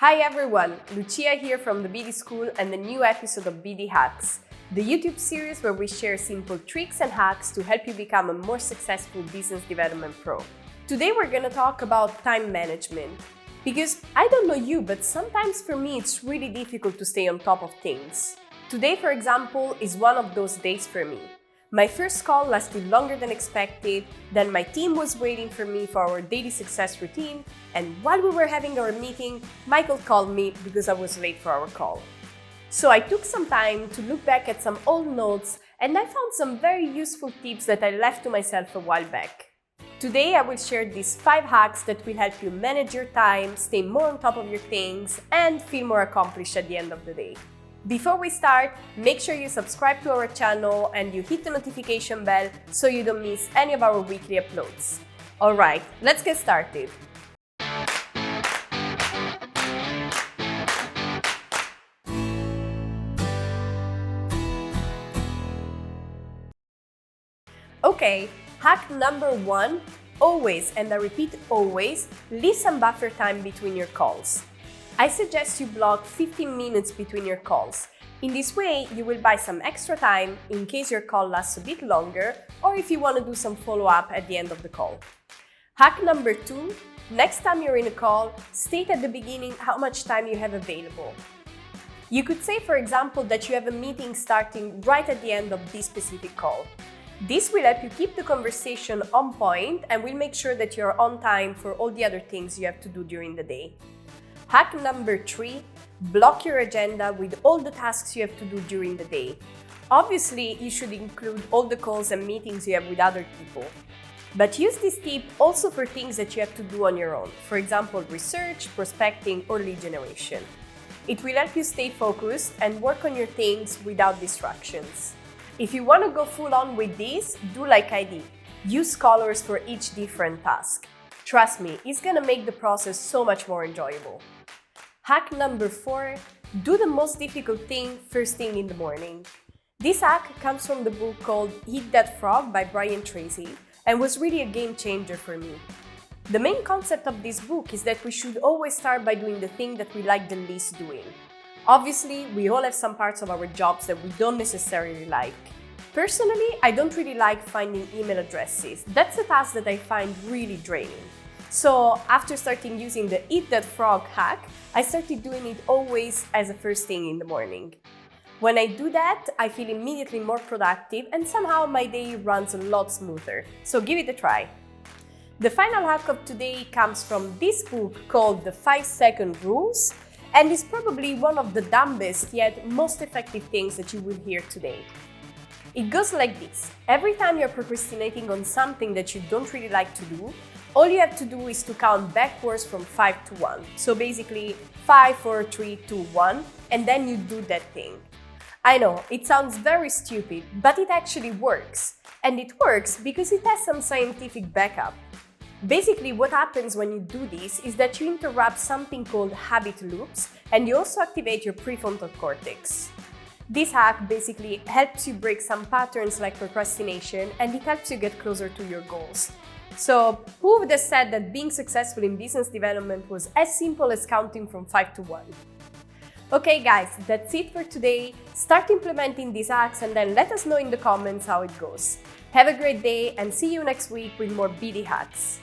Hi everyone, Lucia here from the BD School and the new episode of BD Hacks, the YouTube series where we share simple tricks and hacks to help you become a more successful business development pro. Today we're going to talk about time management, because I don't know you, but sometimes for me it's really difficult to stay on top of things. Today, for example, is one of those days for me. My first call lasted longer than expected, then my team was waiting for me for our daily success routine, and while we were having our meeting, Michael called me because I was late for our call. So I took some time to look back at some old notes, and I found some very useful tips that I left to myself a while back. Today I will share these 5 hacks that will help you manage your time, stay more on top of your things, and feel more accomplished at the end of the day. Before we start, make sure you subscribe to our channel and you hit the notification bell so you don't miss any of our weekly uploads. Alright, let's get started. Okay, hack number 1, always, and I repeat always, leave some buffer time between your calls. I suggest you block 15 minutes between your calls. In this way, you will buy some extra time in case your call lasts a bit longer or if you want to do some follow-up at the end of the call. Hack number 2, next time you're in a call, state at the beginning how much time you have available. You could say, for example, that you have a meeting starting right at the end of this specific call. This will help you keep the conversation on point and will make sure that you're on time for all the other things you have to do during the day. Hack number 3, block your agenda with all the tasks you have to do during the day. Obviously, you should include all the calls and meetings you have with other people. But use this tip also for things that you have to do on your own, for example, research, prospecting, or lead generation. It will help you stay focused and work on your things without distractions. If you want to go full on with this, do like I did. Use colors for each different task. Trust me, it's gonna make the process so much more enjoyable. Hack number 4, do the most difficult thing first thing in the morning. This hack comes from the book called Eat That Frog by Brian Tracy and was really a game changer for me. The main concept of this book is that we should always start by doing the thing that we like the least doing. Obviously, we all have some parts of our jobs that we don't necessarily like. Personally, I don't really like finding email addresses. That's a task that I find really draining. So after starting using the Eat That Frog hack, I started doing it always as a first thing in the morning. When I do that, I feel immediately more productive and somehow my day runs a lot smoother. So give it a try. The final hack of today comes from this book called The 5-Second Rules and is probably one of the dumbest yet most effective things that you will hear today. It goes like this. Every time you're procrastinating on something that you don't really like to do, all you have to do is to count backwards from 5 to 1. So basically 5, 4, 3, 2, 1, and then you do that thing. I know, it sounds very stupid, but it actually works. And it works because it has some scientific backup. Basically, what happens when you do this is that you interrupt something called habit loops, and you also activate your prefrontal cortex. This hack basically helps you break some patterns like procrastination, and it helps you get closer to your goals. So, who would have said that being successful in business development was as simple as counting from 5 to 1? Okay guys, that's it for today. Start implementing these hacks and then let us know in the comments how it goes. Have a great day and see you next week with more BD hacks.